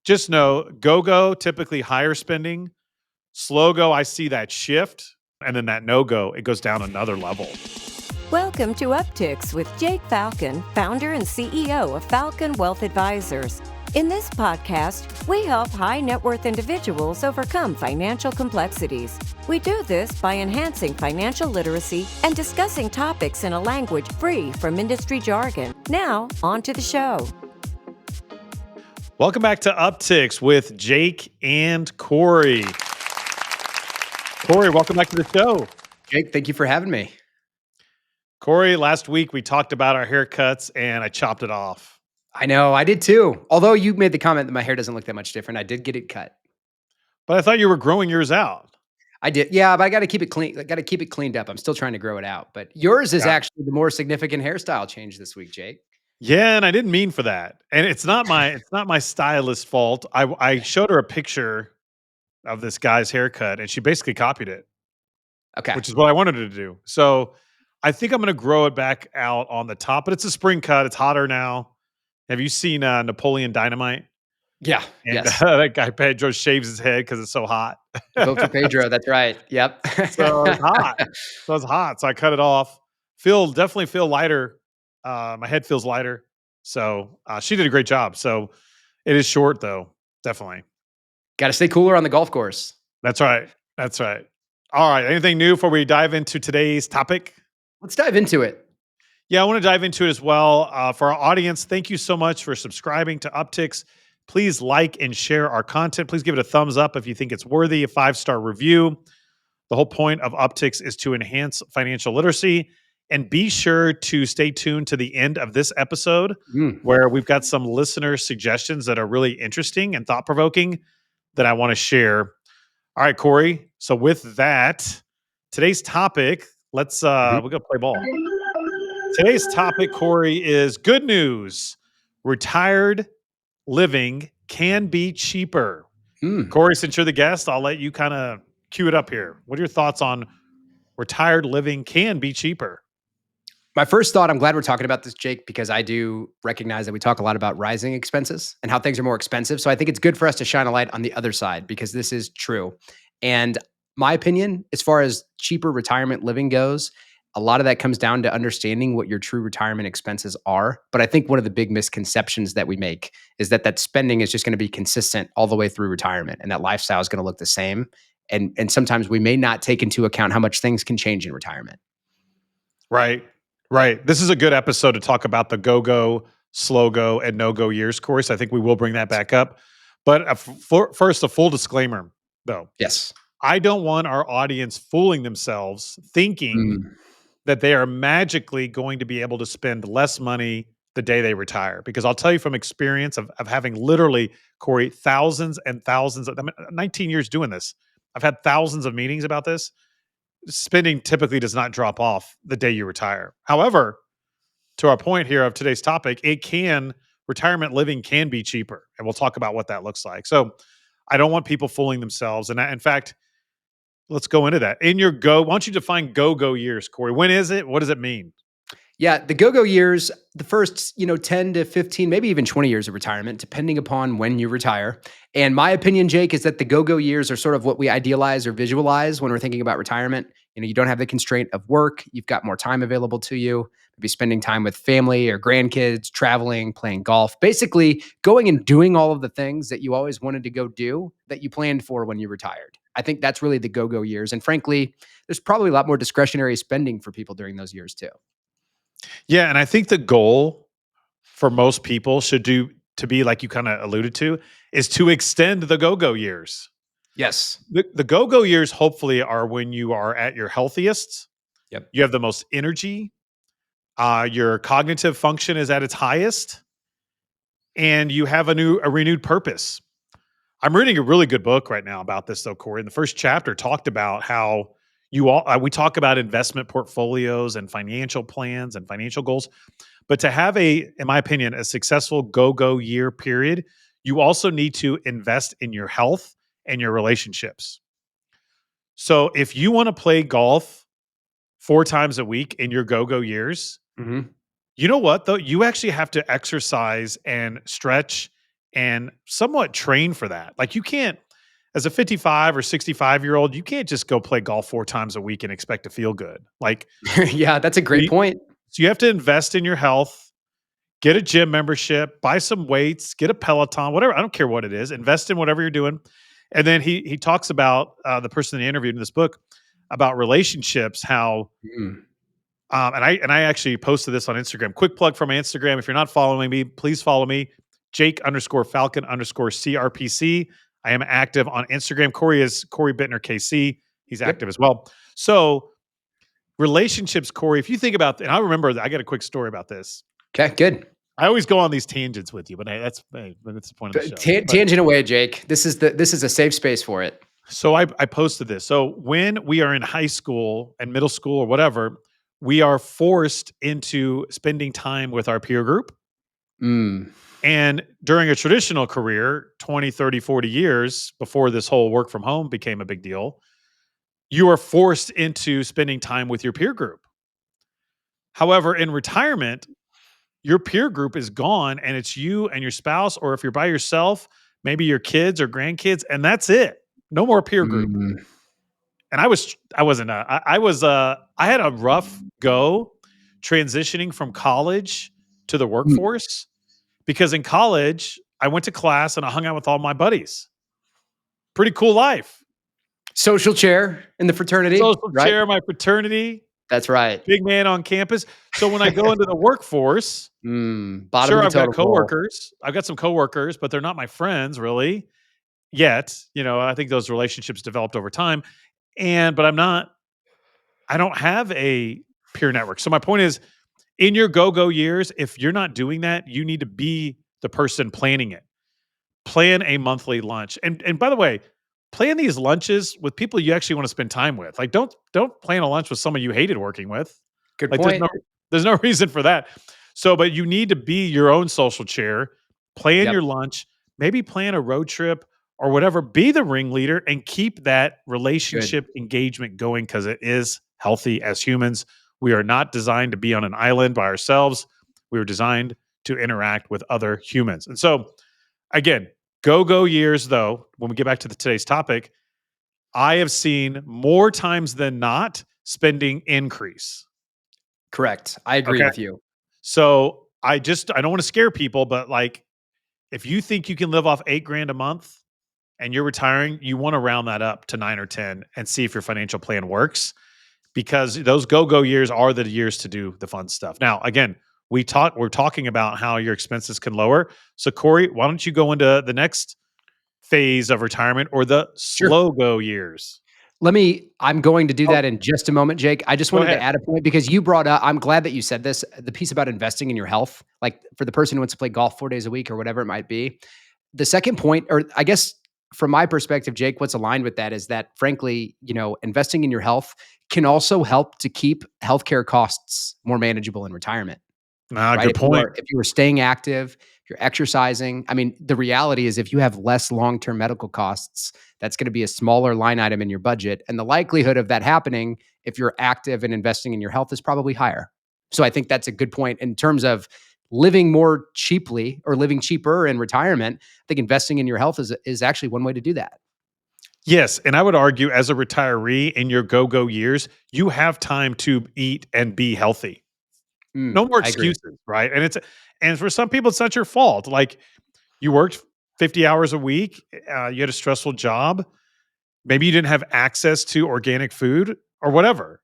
just know go-go, typically higher spending. Slow go, I see that shift. And then that no-go, it goes down another level. Welcome to Upticks with Jake Falcon, founder and CEO of Falcon Wealth Advisors. In this podcast, we help high net worth individuals overcome financial complexities. We do this by enhancing financial literacy and discussing topics in a language free from industry jargon. Now, on to the show. Welcome back to Upticks with Jake and Cory. Cory, welcome back to the show. Jake, thank you for having me. Cory, last week we talked about our haircuts and I chopped it off. I know, I did too. Although you made the comment that my hair doesn't look that much different, I did get it cut. But I thought you were growing yours out. I did, yeah, but I got to keep it clean. I got to keep it cleaned up. I'm still trying to grow it out, but yours is actually the more significant hairstyle change this week, Jake. Yeah, and I didn't mean for that. And it's not my stylist's fault. I showed her a picture of this guy's haircut and she basically copied it. Okay. Which is what I wanted her to do. So I think I'm going to grow it back out on the top, but it's a spring cut. It's hotter now. Have you seen Napoleon Dynamite? Yeah. And, yes. That guy Pedro shaves his head because it's so hot. Vote for Pedro. That's right. Yep. So it's hot. So I cut it off. Definitely feel lighter. My head feels lighter. So she did a great job. So it is short though. Definitely. Got to stay cooler on the golf course. That's right. That's right. All right. Anything new before we dive into today's topic? Let's dive into it. Yeah, I want to dive into it as well. For our audience, thank you so much for subscribing to Upticks. Please like and share our content. Please give it a thumbs up if you think it's worthy, a 5-star review. The whole point of Upticks is to enhance financial literacy. And be sure to stay tuned to the end of this episode where we've got some listener suggestions that are really interesting and thought-provoking that I want to share. All right, Cory. So with that, today's topic, we're going to play ball. Today's topic, Cory, is good news. Retired living can be cheaper. Cory, since you're the guest, I'll let you kind of cue it up here. What are your thoughts on retired living can be cheaper? My first thought, I'm glad we're talking about this, Jake, because I do recognize that we talk a lot about rising expenses and how things are more expensive. So I think it's good for us to shine a light on the other side because this is true. And my opinion, as far as cheaper retirement living goes, a lot of that comes down to understanding what your true retirement expenses are. But I think one of the big misconceptions that we make is that spending is just going to be consistent all the way through retirement and that lifestyle is going to look the same. And sometimes we may not take into account how much things can change in retirement. Right. Right. This is a good episode to talk about the go-go, slow-go, and no-go years, Cory. So I think we will bring that back up. But first, a full disclaimer, though. Yes. I don't want our audience fooling themselves thinking that they are magically going to be able to spend less money the day they retire. Because I'll tell you from experience of having literally, Cory, thousands and thousands of 19 years doing this. I've had thousands of meetings about this. Spending typically does not drop off the day you retire. However, to our point here of today's topic, retirement living can be cheaper. And we'll talk about what that looks like. So I don't want people fooling themselves. And in fact, let's go into that. Why don't you define go-go years, Cory? When is it? What does it mean? Yeah, the go-go years, the first, 10 to 15, maybe even 20 years of retirement, depending upon when you retire. And my opinion, Jake, is that the go-go years are sort of what we idealize or visualize when we're thinking about retirement. You don't have the constraint of work. You've got more time available to you. Maybe spending time with family or grandkids, traveling, playing golf, basically going and doing all of the things that you always wanted to go do that you planned for when you retired. I think that's really the go-go years. And frankly, there's probably a lot more discretionary spending for people during those years too. Yeah, and I think the goal for most people should be like you kind of alluded to, is to extend the go-go years. Yes. The go-go years hopefully are when you are at your healthiest. Yep. You have the most energy. Your cognitive function is at its highest, and you have a renewed purpose. I'm reading a really good book right now about this, though, Cory. And the first chapter talked about how we talk about investment portfolios and financial plans and financial goals, but to have in my opinion, a successful go-go year period, you also need to invest in your health and your relationships. So if you want to play golf 4 times a week in your go-go years, you know what though? You actually have to exercise and stretch and somewhat train for that. Like you can't, as a 55 or 65-year-old, you can't just go play golf 4 times a week and expect to feel good. Like Yeah, that's a great point. so you have to invest in your health, get a gym membership, buy some weights, get a Peloton, whatever. I don't care what it is. Invest in whatever you're doing. And then he talks about the person he interviewed in this book about relationships, how Mm. and I actually posted this on Instagram. Quick plug for my Instagram. If you're not following me, please follow me. Jake_Falcon_CRPC. I am active on Instagram. Cory is Cory Bittner KC. He's active as well. So relationships, Cory, if you think about, and I remember, I got a quick story about this. Okay, good. I always go on these tangents with you, but that's the point of the show. Tangent away, Jake. This is a safe space for it. So I posted this. So when we are in high school and middle school or whatever, we are forced into spending time with our peer group. Mm. And during a traditional career, 20, 30, 40 years before this whole work from home became a big deal, you are forced into spending time with your peer group. However, in retirement, your peer group is gone and it's you and your spouse, or if you're by yourself, maybe your kids or grandkids, and that's it. No more peer group. Mm. And I had a rough go transitioning from college to the workforce because in college, I went to class and I hung out with all my buddies. Pretty cool life. Social chair in the fraternity. Social chair, my fraternity. That's right. Big man on campus. So when I go into the workforce, Bottom sure, of the I've got totem pole. coworkers. I've got some coworkers, but they're not my friends really yet. You know, I think those relationships developed over time. But I don't have a peer network. So my point is, in your go-go years, if you're not doing that, you need to be the person planning it. Plan a monthly lunch. And by the way, plan these lunches with people you actually want to spend time with. Like don't plan a lunch with someone you hated working with. Good Like point. there's no reason for that. So, but you need to be your own social chair, plan your lunch, maybe plan a road trip or whatever, be the ringleader and keep that relationship engagement going because it is healthy as humans. We are not designed to be on an island by ourselves. We were designed to interact with other humans. And so, again, go years, though, when we get back to today's topic, I have seen more times than not spending increase. Correct. I agree with you. So I don't want to scare people, but like, if you think you can live off $8,000 a month and you're retiring, you want to round that up to 9 or 10 and see if your financial plan works, because those go years are the years to do the fun stuff. Now, again, we're talking about how your expenses can lower. So Cory, why don't you go into the next phase of retirement or the slow go years? I'm going to do that in just a moment, Jake. I just wanted to add a point because you brought up, I'm glad that you said this, the piece about investing in your health, like for the person who wants to play golf 4 days a week or whatever it might be. The second point, or I guess from my perspective, Jake, what's aligned with that is that frankly, investing in your health can also help to keep healthcare costs more manageable in retirement. Right? Good point. If you were staying active, if you're exercising, I mean, the reality is if you have less long-term medical costs, that's going to be a smaller line item in your budget. And the likelihood of that happening, if you're active and investing in your health, is probably higher. So I think that's a good point in terms of living more cheaply or living cheaper in retirement. I think investing in your health is actually one way to do that. Yes. And I would argue as a retiree in your go years, you have time to eat and be healthy. No more excuses, right? And for some people, it's not your fault. Like you worked 50 hours a week, you had a stressful job. Maybe you didn't have access to organic food or whatever.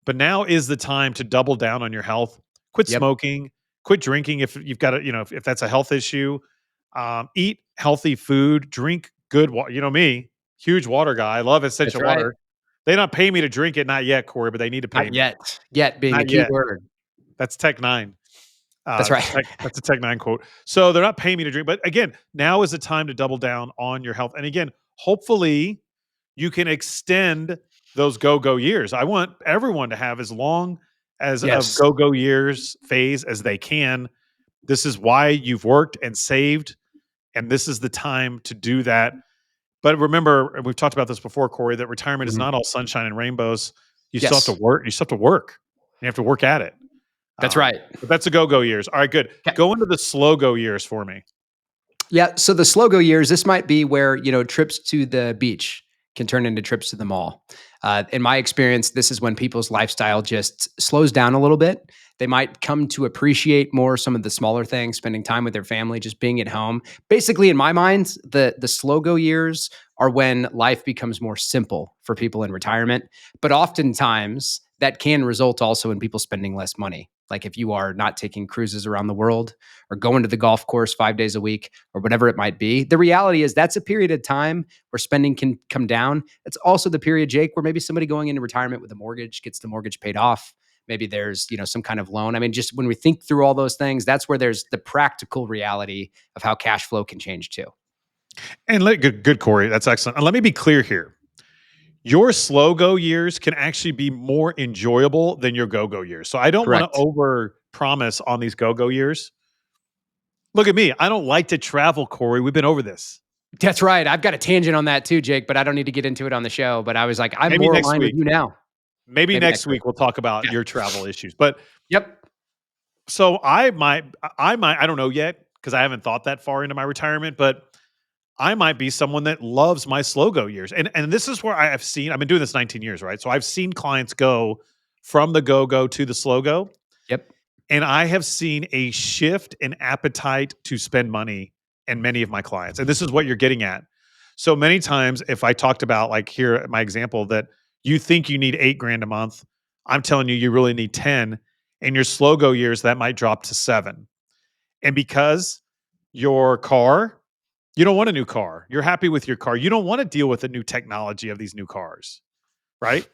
But now is the time to double down on your health. Quit smoking, quit drinking if you've got if that's a health issue. Eat healthy food, drink good water. You know me, huge water guy. I love essential water. They don't pay me to drink it, not yet, Cory, but they need to pay me. Yet being the key word. That's Tech 9. That's right. That's a Tech 9 quote. So they're not paying me to drink. But again, now is the time to double down on your health. And again, hopefully you can extend those go years. I want everyone to have as long as a go years phase as they can. This is why you've worked and saved. And this is the time to do that. But remember, and we've talked about this before, Cory, that retirement is not all sunshine and rainbows. You still have to work. You still have to work. You have to work at it. That's right. But that's the go years. All right, good. Go into the slow go years for me. Yeah. So the slow go years, this might be where, trips to the beach can turn into trips to the mall. In my experience, this is when people's lifestyle just slows down a little bit. They might come to appreciate more some of the smaller things, spending time with their family, just being at home. Basically, in my mind, the slow go years are when life becomes more simple for people in retirement. But oftentimes, that can result also in people spending less money. Like if you are not taking cruises around the world or going to the golf course 5 days a week or whatever it might be. The reality is that's a period of time where spending can come down. It's also the period, Jake, where maybe somebody going into retirement with a mortgage gets the mortgage paid off. Maybe there's, some kind of loan. I mean, just when we think through all those things, that's where there's the practical reality of how cash flow can change too. And good, Cory. That's excellent. And let me be clear here. Your slow go years can actually be more enjoyable than your go years. So I don't want to Correct. over promise on these go years. Look at me. I don't like to travel, Cory. We've been over this. That's right. I've got a tangent on that too, Jake, but I don't need to get into it on the show. But I was like, I'm Maybe more next aligned with week. you now. Maybe Maybe next next week. week we'll talk about Yeah. your travel issues. But Yep. so I don't know yet because I haven't thought that far into my retirement, but I might be someone that loves my slow go years. And this is where I've been doing this 19 years, right? So I've seen clients go from the go to the slow go. Yep. And I have seen a shift in appetite to spend money in many of my clients. And this is what you're getting at. So many times, if I talked about, like here, my example, that you think you need $8,000 a month, I'm telling you, you really need 10. In your slow go years, that might drop to 7. And because your car, you don't want a new car. You're happy with your car. You don't want to deal with the new technology of these new cars, right?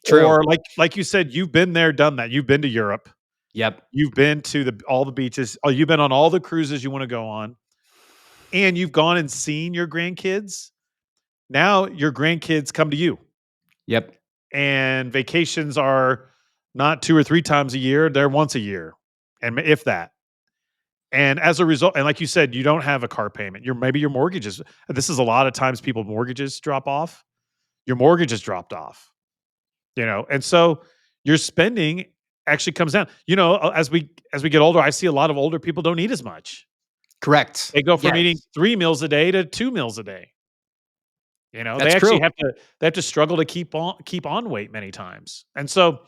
True. Or like you said, you've been there, done that. You've been to Europe. Yep. You've been to all the beaches. Oh, you've been on all the cruises you want to go on, and you've gone and seen your grandkids. Now your grandkids come to you, Yep. and vacations are not 2 or 3 times a year; they're once a year, and if that. And as a result, and like you said, you don't have a car payment. Maybe your mortgages. This is a lot of times people mortgages drop off. Your mortgage has dropped off, and so your spending actually comes down. As we get older, I see a lot of older people don't eat as much. Correct. They go from eating Yes. 3 meals a day to 2 meals a day. They That's actually true. have to struggle to keep on weight many times. And so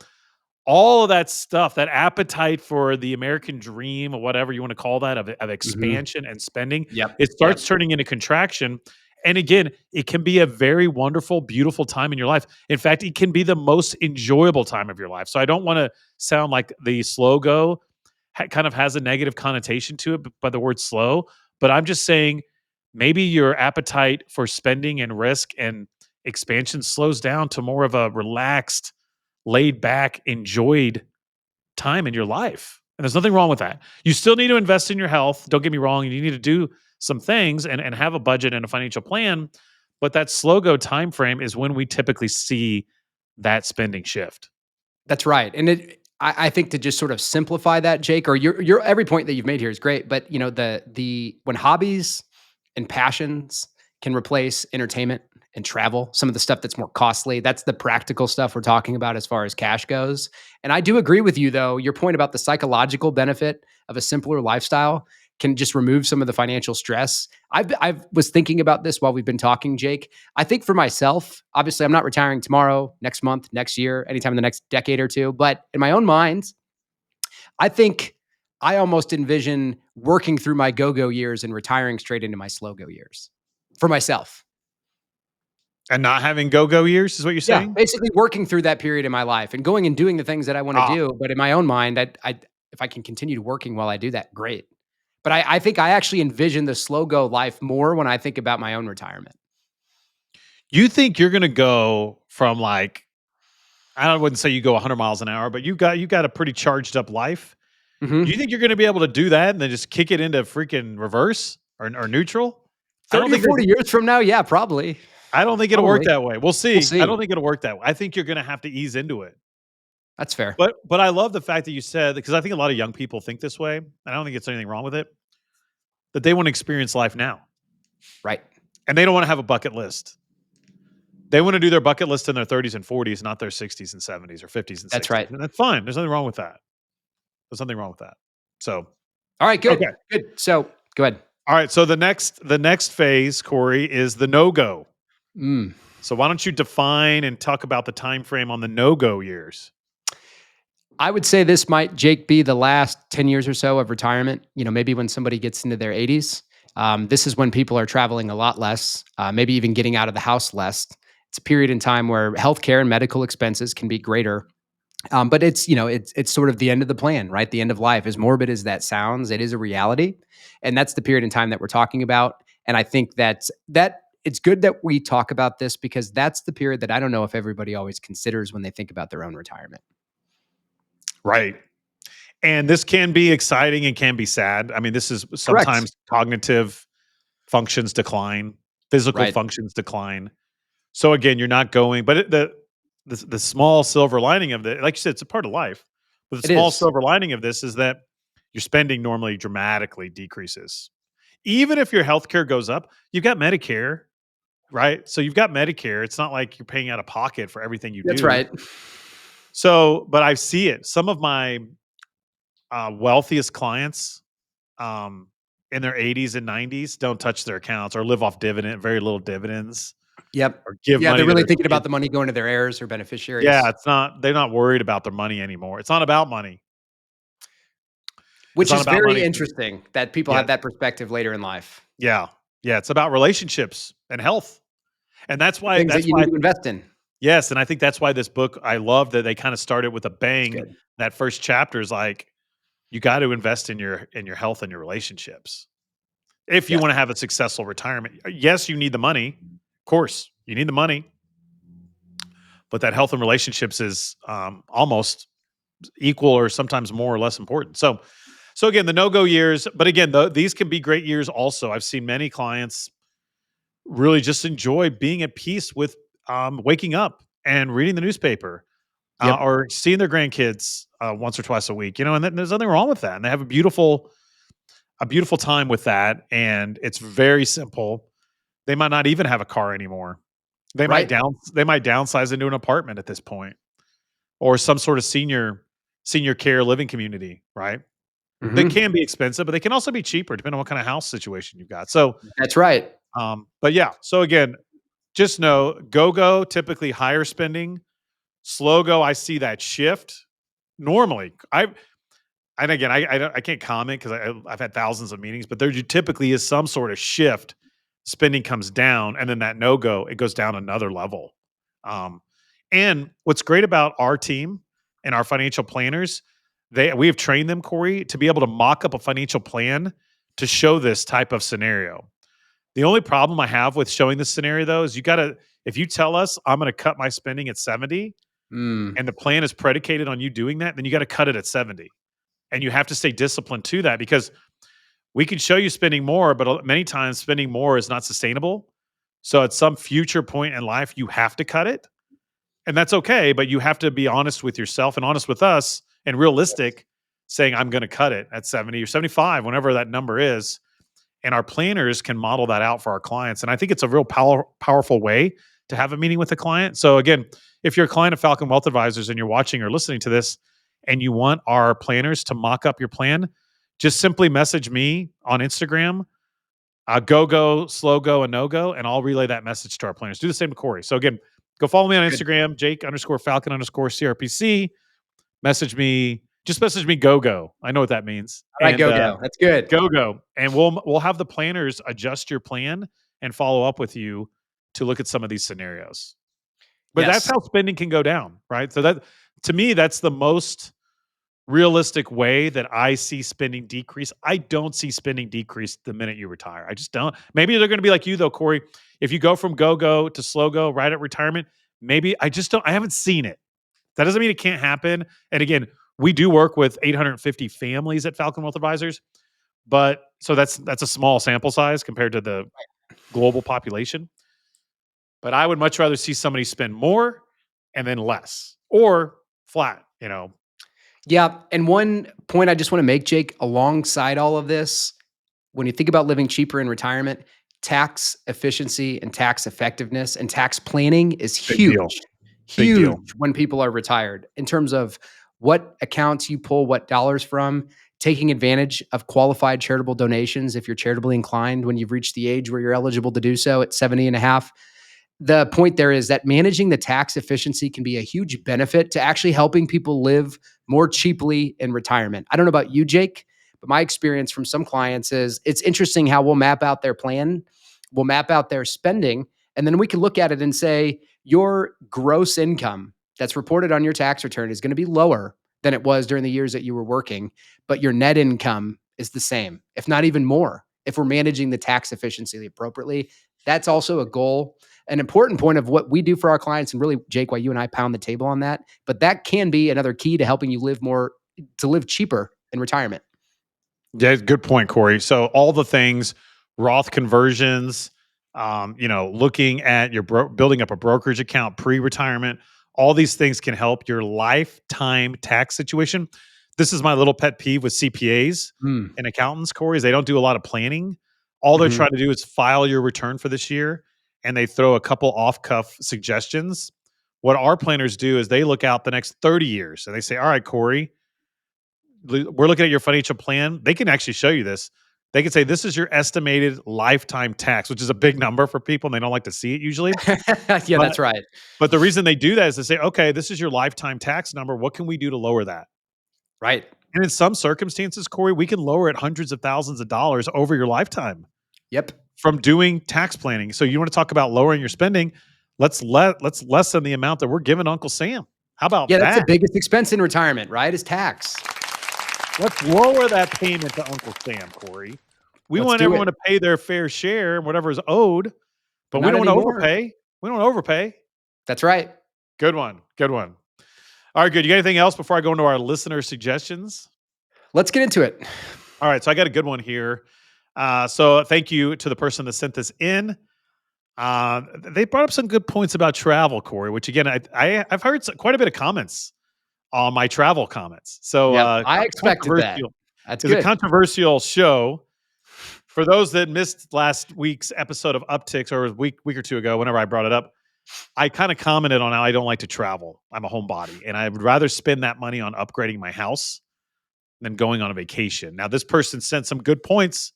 all of that stuff, that appetite for the American dream or whatever you want to call that of Mhm. expansion and spending, Yep. it Yep. starts turning into contraction. And again, it can be a very wonderful, beautiful time in your life. In fact, it can be the most enjoyable time of your life. So I don't want to sound like the slow go kind of has a negative connotation to it by the word slow, but I'm just saying maybe your appetite for spending and risk and expansion slows down to more of a relaxed, laid back, enjoyed time in your life. And there's nothing wrong with that. You still need to invest in your health. Don't get me wrong. You need to do some things and have a budget and a financial plan. But that slow go time frame is when we typically see that spending shift. That's right. And I think to just sort of simplify that, Jake, or your every point that you've made here is great. But the when hobbies and passions can replace entertainment and travel, some of the stuff that's more costly, that's the practical stuff we're talking about as far as cash goes. And I do agree with you, though, your point about the psychological benefit of a simpler lifestyle can just remove some of the financial stress. I was thinking about this while we've been talking, Jake. I think for myself, obviously, I'm not retiring tomorrow, next month, next year, anytime in the next decade or two. But in my own mind, I think I almost envision working through my go years and retiring straight into my slow go years for myself. And not having go years is what you're Yeah, saying? basically working through that period in my life and going and doing the things that I want to Ah, do. But in my own mind, if I can continue working while I do that, great. But I think I actually envision the slow go life more when I think about my own retirement. you think you're gonna go from I wouldn't say you go 100 miles an hour, but you got a pretty charged up life. Do you Mhm. think you're gonna be able to do that and then just kick it into freaking reverse or neutral? I don't 30 or think there's 40 years from now, yeah, probably. I don't think it'll work Probably. that way. We'll We'll see. I don't see. think it'll work that way. I think you're gonna have to ease into it. That's fair. But I love the fact that you said, because I think a lot of young people think this way, and I don't think it's anything wrong with it, that they want to experience life now. Right. And they don't want to have a bucket list. They want to do their bucket list in their 30s and 40s, not their 60s and 70s or 50s and That's 60s. right. And that's fine. There's nothing wrong with that. There's nothing wrong with that. So, All right, okay. good. Good. So, go ahead. All right. So the next phase, Cory, is the no-go. Mm. So why don't you define and talk about the time frame on the no-go years? I would say this might, Jake, be the last 10 years or so of retirement. Maybe when somebody gets into their 80s, this is when people are traveling a lot less, maybe even getting out of the house less. It's a period in time where healthcare and medical expenses can be greater. But it's sort of the end of the plan, right? The end of life. As morbid as that sounds, it is a reality. And that's the period in time that we're talking about. And I think that it's good that we talk about this because that's the period that I don't know if everybody always considers when they think about their own retirement. Right. And this can be exciting and can be sad. I mean, this is sometimes cognitive functions decline, physical Right. functions decline. So again, you're not going, but the small silver lining of it, like you said, it's a part of life. But the It small is. silver lining of this is that your spending normally dramatically decreases. Even if your healthcare goes up, you've got Medicare, right? So you've got Medicare. It's not like you're paying out of pocket for everything you That's do. right. So, but I see it. Some of my wealthiest clients in their 80s and 90s don't touch their accounts or live off very little dividends Yep. or give Yeah, money they're to really their thinking about kids. the money going to their heirs or Yeah, beneficiaries. they're not worried about their money anymore. It's not about money. It's Which not is about very money. interesting that people Yeah. have that perspective later in life. Yeah. Yeah. It's about relationships and health. And Things that you need to invest in. yes. And I think that's why this book, I love that they kind of started with a It's bang. good. That first chapter is like, you got to invest in your health and your relationships. If you Yes. want to have a successful retirement. Yes, you need the money. Of course, you need the money. But that health and relationships is almost equal or sometimes more or less important. So again, the no-go years, but again, these can be great years also. I've seen many clients really just enjoy being at peace with waking up and reading the newspaper Yep. or seeing their grandkids once or twice a week, and there's nothing wrong with that. And they have a beautiful time with that. And it's very simple. They might not even have a car anymore. Right. They might downsize into an apartment at this point or some sort of senior care living community, right? They Mhm. can be expensive, but they can also be cheaper depending on what kind of house situation you've got. So, That's right. but yeah. So again, just know go typically higher spending, slow go. I see that shift normally. And again, I can't comment because I've had thousands of meetings, but there typically is some sort of shift. Spending comes down, and then that no go it goes down another level. Um, and what's great about our team and our financial planners, we have trained them, Cory, to be able to mock up a financial plan to show this type of scenario. The only problem I have with showing this scenario though is if you tell us I'm going to cut my spending at 70 Mm. and the plan is predicated on you doing that, then you got to cut it at 70. And you have to stay disciplined to that because we can show you spending more, but many times spending more is not sustainable. So at some future point in life, you have to cut it. And that's okay, but you have to be honest with yourself and honest with us and realistic, saying, I'm going to cut it at 70 or 75, whenever that number is. And our planners can model that out for our clients. And I think it's a real powerful way to have a meeting with a client. So again, if you're a client of Falcon Wealth Advisors and you're watching or listening to this and you want our planners to mock up your plan, just simply message me on Instagram, go, slow go, and no go, and I'll relay that message to our planners. Do the same to Cory. So again, go follow me on Good. Instagram, Jake_Falcon_CRPC. Just message me go. I know what that means. All right, And go. That's good. go. And we'll have the planners adjust your plan and follow up with you to look at some of these scenarios. But that's Yes. how spending can go down, right? So that to me, that's the most realistic way that I see spending decrease. I don't see spending decrease the minute you retire. I just don't. Maybe they're going to be like you though, Cory. If you go from go to slow go right at retirement, maybe I just don't. I haven't seen it. That doesn't mean it can't happen. And again, we do work with 850 families at Falcon Wealth Advisors, but so that's a small sample size compared to the global population. But I would much rather see somebody spend more and then less or flat, Yeah. And one point I just want to make, Jake, alongside all of this, when you think about living cheaper in retirement, tax efficiency and tax effectiveness and tax planning is Big deal. huge, Big deal. huge when people are retired in terms of what accounts you pull what dollars from. taking advantage of qualified charitable donations if you're charitably inclined when you've reached the age where you're eligible to do so at 70 and a half. The point there is that managing the tax efficiency can be a huge benefit to actually helping people live more cheaply in retirement. I don't know about you, Jake, but my experience from some clients is it's interesting how we'll map out their plan, we'll map out their spending, and then we can look at it and say, your gross income that's reported on your tax return is going to be lower than it was during the years that you were working, but your net income is the same, if not even more, if we're managing the tax efficiency appropriately. That's also a goal, an important point of what we do for our clients. And really, Jake, why you and I pound the table on that. But that can be another key to helping you live cheaper in retirement. Yeah, good point, Cory. So all the things, Roth conversions, looking at your building up a brokerage account pre-retirement, all these things can help your lifetime tax situation. This is my little pet peeve with CPAs Mm. and accountants, Cory, is they don't do a lot of planning. All they're trying to do is file your return for this year, and they throw a couple off-cuff suggestions. What our planners do is they look out the next 30 years, and they say, all right, Cory, we're looking at your financial plan. They can actually show you this. They can say, this is your estimated lifetime tax, which is a big number for people, and they don't like to see it usually. Yeah, But that's right. but the reason they do that is to say, okay, this is your lifetime tax number. What can we do to lower that? Right. And in some circumstances, Cory, we can lower it hundreds of thousands of dollars over your lifetime Yep. from doing tax planning. So you want to talk about lowering your spending? Let's lessen the amount that we're giving Uncle Sam. How about Yeah, that? that's the biggest expense in retirement, right? Is tax. Let's lower that payment to Uncle Sam, Cory. We Let's want do everyone it. to pay their fair share and whatever is owed, but we not don't want to anymore. overpay. We don't want to overpay. That's right. Good one. Good one. All right, good. You got anything else before I go into our listener suggestions? Let's get into it. All right, so I got a good one here. So thank you to the person that sent this in. They brought up some good points about travel, Cory, which again, I've heard quite a bit of comments on my travel comments. So Yeah, I expected that. That's It's a good. controversial show. For those that missed last week's episode of Upticks, or a week or two ago, whenever I brought it up, I kind of commented on how I don't like to travel. I'm a homebody, and I would rather spend that money on upgrading my house than going on a vacation. Now, this person sent some good points.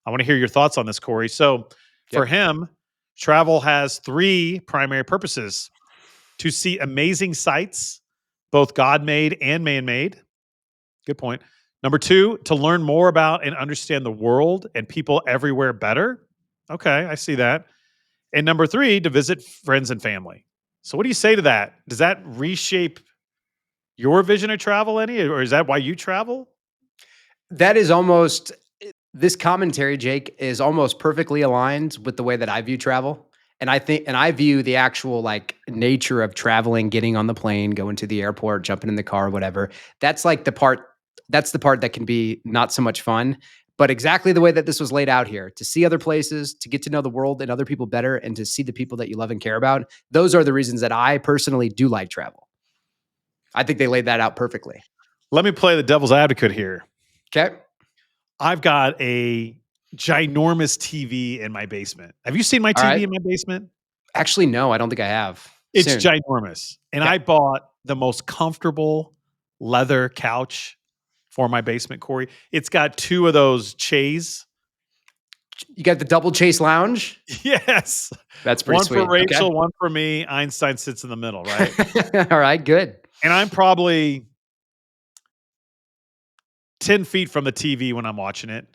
I want to hear your thoughts on this, Cory. So for him, travel has three primary purposes: to see amazing sights, both God-made and man-made. Good point. Number two, to learn more about and understand the world and people everywhere better. Okay, I see that. And number three, to visit friends and family. So what do you say to that? Does that reshape your vision of travel any, or is that why you travel? That is almost this commentary, Jake, is almost perfectly aligned with the way that I view travel. And I view the actual like nature of traveling, getting on the plane, going to the airport, jumping in the car, whatever. That's the part that can be not so much fun, but exactly the way that this was laid out here, to see other places, to get to know the world and other people better, and to see the people that you love and care about. Those are the reasons that I personally do like travel. I think they laid that out perfectly. Let me play the devil's advocate here. Okay. I've got a ginormous TV in my basement. Have you seen my TV in my basement? Actually, no, I don't think I have. It's Soon. ginormous. And I bought the most comfortable leather couch for my basement, Cory. It's got two of those Chaise. You got the double Chase lounge? Yes. That's pretty sweet. One for Rachel, one for me. Einstein sits in the middle, right? All right, good. And I'm probably 10 feet from the TV when I'm watching it.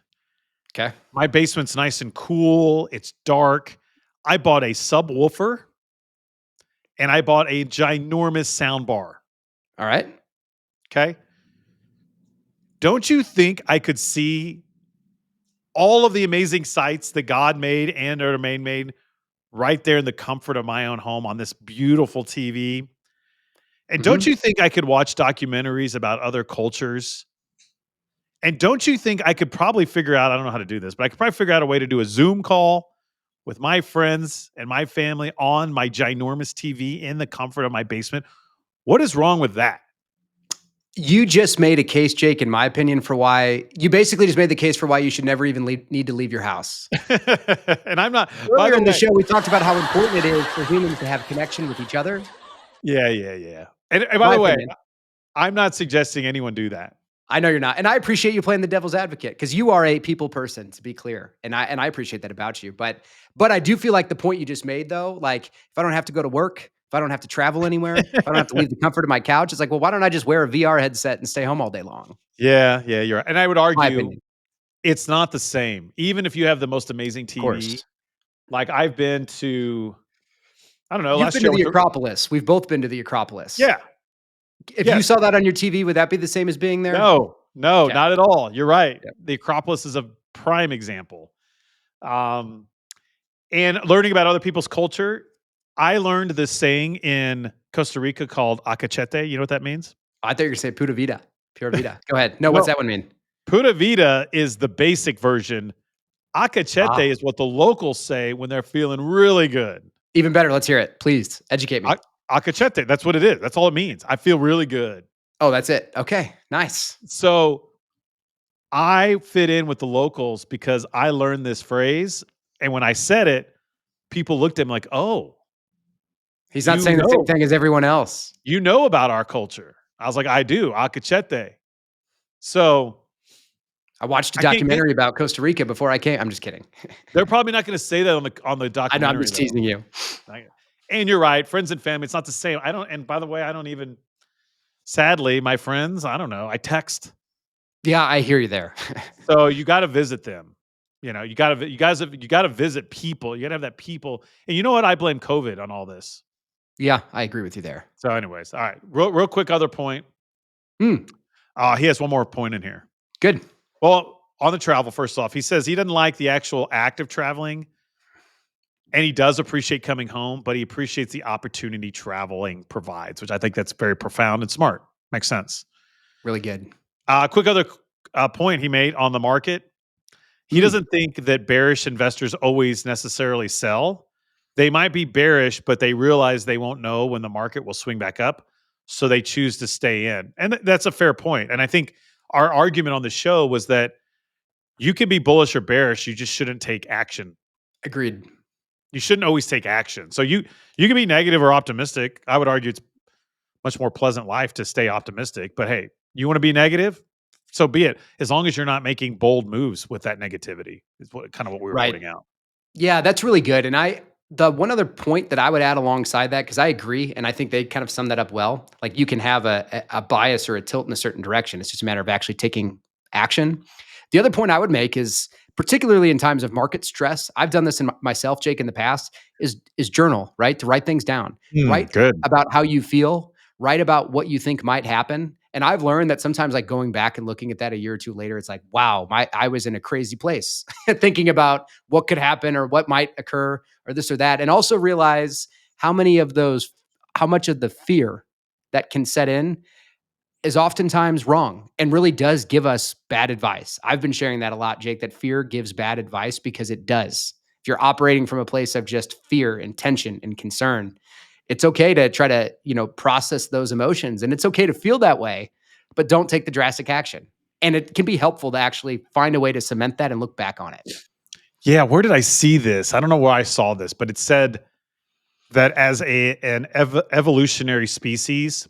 Okay. My basement's nice and cool. It's dark. I bought a subwoofer and I bought a ginormous sound bar. All right. Okay. Don't you think I could see all of the amazing sights that God made and or made right there in the comfort of my own home on this beautiful TV? And don't you think I could watch documentaries about other cultures? And don't you think I could probably figure out, I don't know how to do this, but I could probably figure out a way to do a Zoom call with my friends and my family on my ginormous TV in the comfort of my basement? What is wrong with that? You just made a case, Jake, in my opinion, for why you basically just made the case for why you should never even need to leave your house. And I'm not. Earlier in the show, we talked about how important it is for humans to have connection with each other. Yeah. And by the way, I'm not suggesting anyone do that. I know you're not. And I appreciate you playing the devil's advocate because you are a people person, to be clear. And I appreciate that about you. But I do feel like the point you just made though, like if I don't have to go to work, if I don't have to travel anywhere, if I don't have to leave the comfort of my couch, it's like, well, why don't I just wear a VR headset and stay home all day long? Yeah, yeah, you're right. And I would My argue opinion. it's not the same. Even if you have the most amazing Of TV, course. like I've been to, I don't know, You've last been year to I the went to, Acropolis. We've both been to the Acropolis. yeah, If you yes. saw that on your TV, would that be the same as being there? No, no, Okay. not at all. You're right. Yep. The Acropolis is a prime example. Um, and learning about other people's culture, I learned this saying in Costa Rica called acachete. You know what that means? I thought you were going to say Pura Vida. Pura Vida. Go ahead. No, what's No. that one mean? Pura vida is the basic version. Ah, Acachete is what the locals say when they're feeling really good. even better. Let's hear it. Please educate me. A- Acachete, that's what it is. That's all it means. I feel really good. Oh, that's it. Okay. Nice. So I fit in with the locals because I learned this phrase. And when I said it, people looked at me like, oh, He's not you saying the same know, thing as everyone else. you know about our culture. I was like, I do, acachete. So I watched a I can't get, documentary about Costa Rica before I came. I'm just kidding. they're probably not going to say that on the I know. I'm documentary just though. teasing you. And you're right, friends and family, it's not the same. I don't, and by the way, I don't even, sadly, my friends, I don't know, I text. Yeah, I hear you there. So you got to visit them. You know, you got to visit people. You got to have that people. And you know what? I blame COVID on all this. Yeah, I agree with you there. So, anyways, all right, real quick, other point. Mm, He has one more point in here. good. Well, on the travel, first off, he says he doesn't like the actual act of traveling, and he does appreciate coming home, but he appreciates the opportunity traveling provides, which I think that's very profound and smart. Makes sense. Really good. Quick other point he made on the market. He Mm, doesn't think that bearish investors always necessarily sell. They might be bearish, but they realize they won't know when the market will swing back up. So they choose to stay in. And that's a fair point. And I think our argument on the show was that you can be bullish or bearish. You just shouldn't take action. agreed. You shouldn't always take action. So you can be negative or optimistic. I would argue it's much more pleasant life to stay optimistic. But hey, you want to be negative? So be it. As long as you're not making bold moves with that negativity, is what kind of what we were Right. pointing out. Yeah, that's really good. And the one other point that I would add alongside that, because I agree, and I think they kind of sum that up well. Like you can have a bias or a tilt in a certain direction. It's just a matter of actually taking action. The other point I would make is, particularly in times of market stress, I've done this in myself, Jake, in the past, is journal, right? To write things down. Write Good. about how you feel, write about what you think might happen. And I've learned that sometimes like going back and looking at that a year or two later, it's like, wow, I was in a crazy place thinking about what could happen or what might occur or this or that. And also realize how much of the fear that can set in is oftentimes wrong and really does give us bad advice. I've been sharing that a lot, Jake, that fear gives bad advice because it does. If you're operating from a place of just fear and tension and concern, it's okay to try to, process those emotions, and it's okay to feel that way, but don't take the drastic action. And it can be helpful to actually find a way to cement that and look back on it. Yeah, where did I see this? I don't know where I saw this, but it said that as an evolutionary species,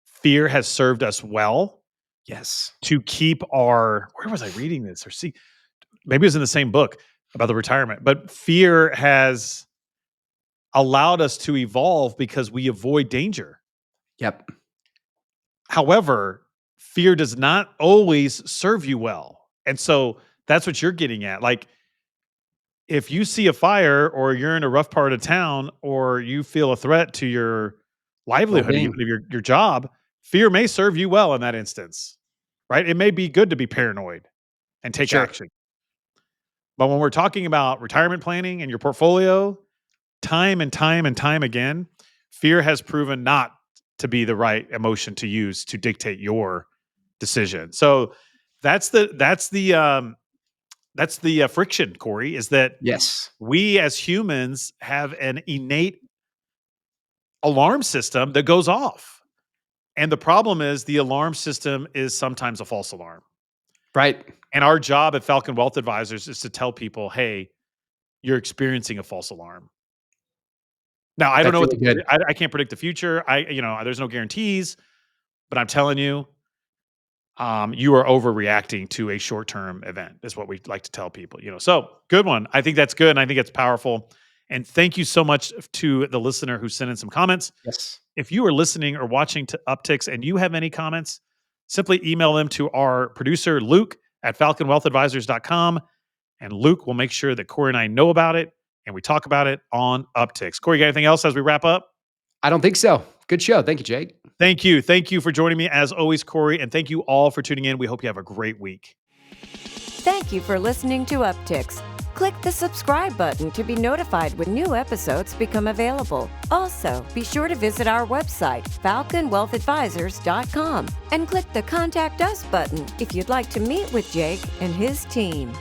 fear has served us well Yes. to keep our. Where was I reading this? Or see, maybe it was in the same book about the retirement. But fear has allowed us to evolve because we avoid danger. Yep. However, fear does not always serve you well, and so that's what you're getting at. Like, if you see a fire or you're in a rough part of town or you feel a threat to your livelihood, even Well-being. of your job, fear may serve you well in that instance, right? It may be good to be paranoid and take Sure. action. But when we're talking about retirement planning and your portfolio, time and time and time again, fear has proven not to be the right emotion to use to dictate your decision. So that's the friction, Corey, is that Yes. we as humans have an innate alarm system that goes off. And the problem is the alarm system is sometimes a false alarm. Right. And our job at Falcon Wealth Advisors is to tell people, hey, you're experiencing a false alarm. Now, I don't That's know really good. I can't predict the future. There's no guarantees, but I'm telling you, you are overreacting to a short-term event is what we like to tell people, So good one. I think that's good. And I think it's powerful. And thank you so much to the listener who sent in some comments. Yes. If you are listening or watching to Upticks and you have any comments, simply email them to our producer, Luke at falconwealthadvisors.com. And Luke will make sure that Cory and I know about it and we talk about it on Upticks. Cory, you got anything else as we wrap up? I don't think so. Good show. Thank you, Jake. Thank you. Thank you for joining me as always, Cory. And thank you all for tuning in. We hope you have a great week. Thank you for listening to Upticks. Click the subscribe button to be notified when new episodes become available. Also, be sure to visit our website, falconwealthadvisors.com, and click the Contact Us button if you'd like to meet with Jake and his team.